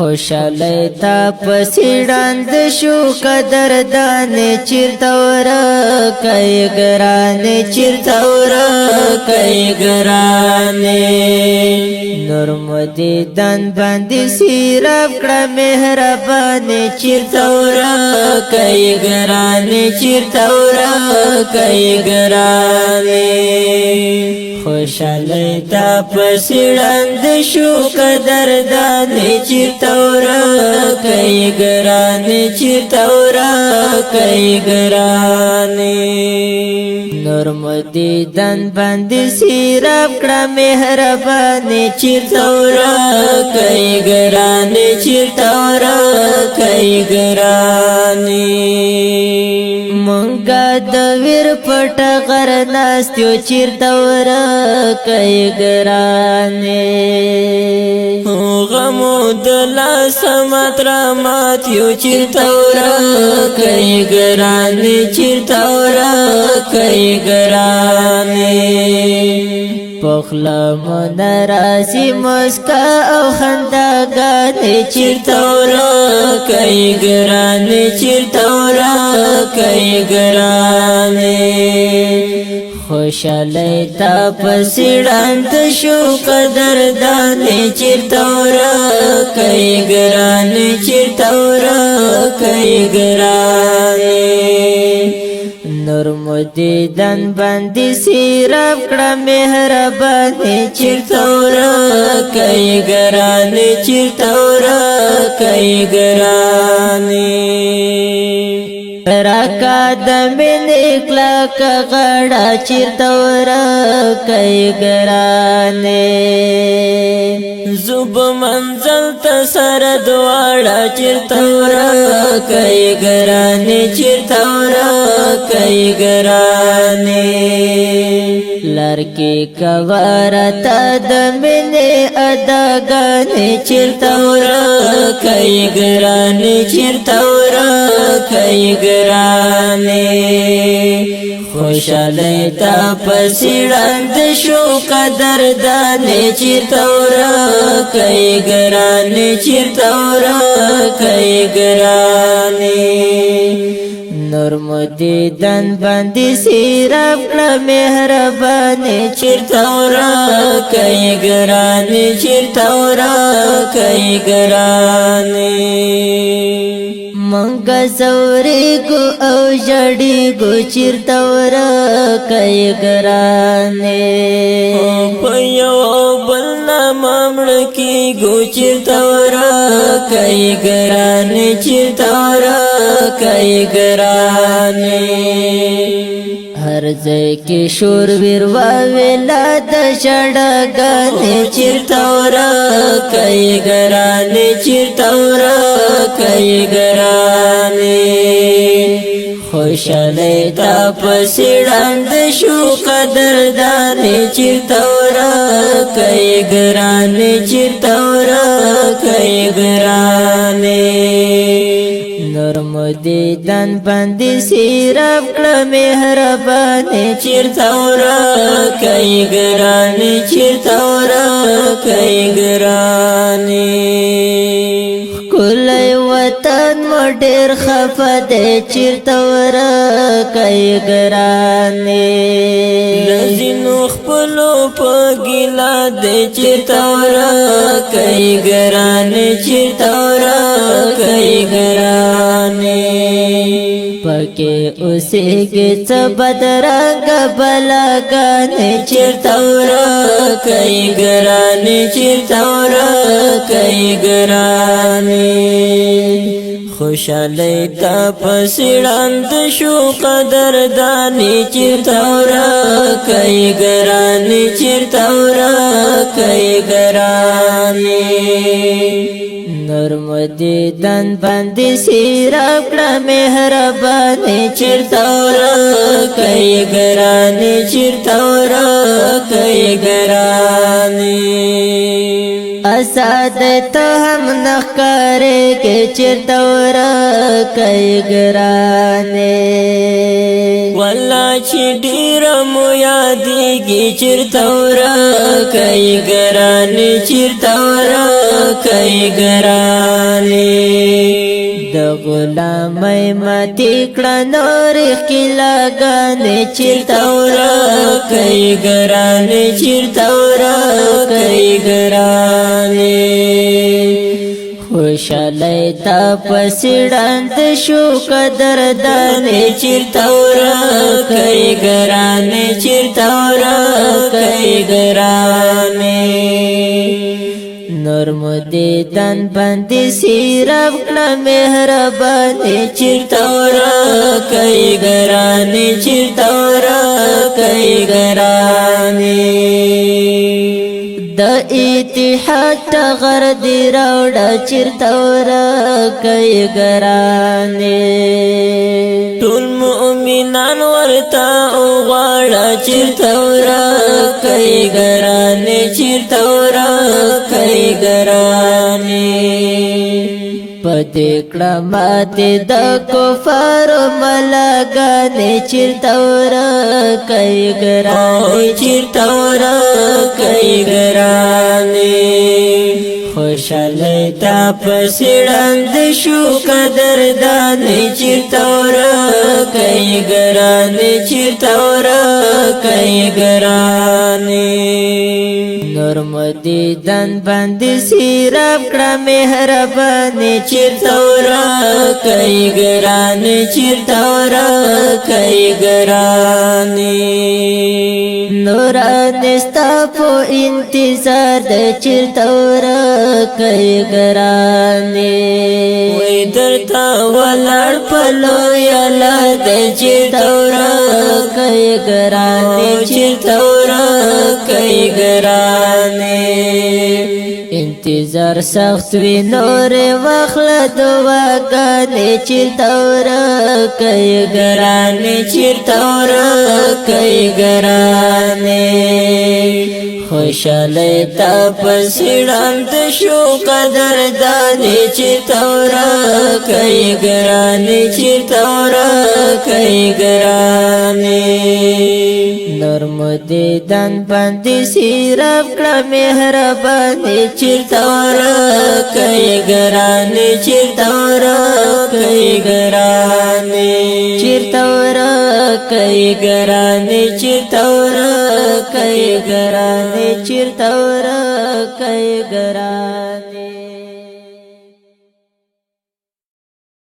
خوشالی تا پسیڑاند شو قدردان چیرتور کئی گرانی چیرتور کئی گرانی نرمدی دن باندی سیراب کڑا مہربانی چیرتور کئی گرانی چیرتور کئی گرانی خوشالی تا پسیڑاند شو قدردانی چیرتور کئی گرانی چیرتور کئی گرانی نرمدی دن باندی سیراب کڑا مہربانی چیرتور کئی گرانی چیرتور کئی گرانی منگا دویر پٹا غرناستیو چیرتور کئی گرانی غمو دلا سمت راماتیو چیرتور کئی گرانی چیرتور کئی گرانی پخلا منراسی مسکا او خنداگانی چیرتور کئی گرانی چیرتور کئی گرانی خوشالی تا پسیڑاند شو قدردانی چیرتور کئی گرانی چیرتور کئی گرانی نرمدی دن باندی سیراب کڑا مہربانی چیرتور کئی گرانی چیرتور کئی گرانی راکا دمین اکلا کا غڑا چیرتور کئی گرانی زب منزل تسر دوارا چیرتور کئی گرانی چیرتور کئی گرانی لرکی کوارتا دمین اداگانی چیرتور کئی گرانی چیرتور کئی گرانی خوشالی تا پسیڑاند شو قدردانی چیرتور کئی گرانی چیرتور کئی گرانی نرمدی دن باندی سیراب کڑا مہربانی چیرتور کئی گرانی چیرتور کئی گرانی منگا زوری گو او جڑی گو چیرتور کئی گرانی پیو بلنا ممڑکی گو چیرتور کئی گرانی چیرتور کئی گرانی ہر زی کی شور ویرواویلا دشڑا گانی چیرتور کئی گرانی چیرتور کئی گرانی خوشالی تا پسیڑاند شو قدردانی چیرتور کئی گرانی چیرتور کئی گرانی نرمدی دن باندی سیراب کڑا مہربانی چیرتور کئی گرانی چیرتور کئی گرانی کلی وطن مڈیر خفا دے چیرتور کئی گرانی لزینو خپلو پا گیلا دے چیرتور کئی گرانی چیرتور کئی گرانی پکے اسی گی بدرنگ بلا گانی چیرتور کئی گرانی چیرتور کئی گرانی خوشالی تا پسیڑاند شو قدردانی چیرتور کئی گرانی چیرتور کئی گرانی نرمدی دن باندی سیراب کڑا مہربانی چیرتور کئی گرانی چیرتور کئی گرانی اساد تو ہم نخکارے کے چیرتور کئی گرانے واللہ چی ڈیر مو یادیگی چیرتور کئی گرانے چیرتور کئی گرانے د غلامۍ ماتې کړه نور ښکلاګانې چیرته ورکوي ګرانې چیرته ورکوي ګرانې خوشحالی تا پسې ړنده شو قدردانې چیرته ورکوي ګرانې چیرته ورکوي ګرانې نور مو دیدن باندې سیراب کړه مهربانې چیرته ورکوي ګرانې چیرته ورکوي ګرانې د اتحاد ټغر دې راوړه چیرته ورکوي ګرانې ټول مؤمنان ورته وغواړه چیرته ورکوي ګرانې چیرته ورکوي ګرانې پدې کړه ماتې د کفارو ملاګانې چیرته ورکوي ګرانې چیرته ورکوي ګرانې خوشحالی تا پسې ړنده شو قدردانې چیرته ورکوي ګرانې چیرته ورکوي ګرانې نور مو دیدن باندې سیراب کړه مهربانې چیرته ورکوي ګرانې چیرته ورکوي ګرانې نورانې ستا په انتظار د چیرته ورکوي ګرانې وای درته ولاړ په لویه لار د چیرته ورکوي ګرانې چیرته ورکوي ګرانې انتظار سخت وي نور واخله دعاګانې چیرته ورکوي ګرانې چیرته ورکوي ګرانې خوشحالی تا پسې ړنده شو قدردانې چیرته ورکوي ګرانې چیرته ورکوي ګرانې نور مو دیدن باندې سیراب کړه مهربانې چیرته ورکوي ګرانې چیرته ورکوي ګرانې چیرته ورکوي ګرانې چیرته ورکوي ګرانې چیرته ورکوي ګرانې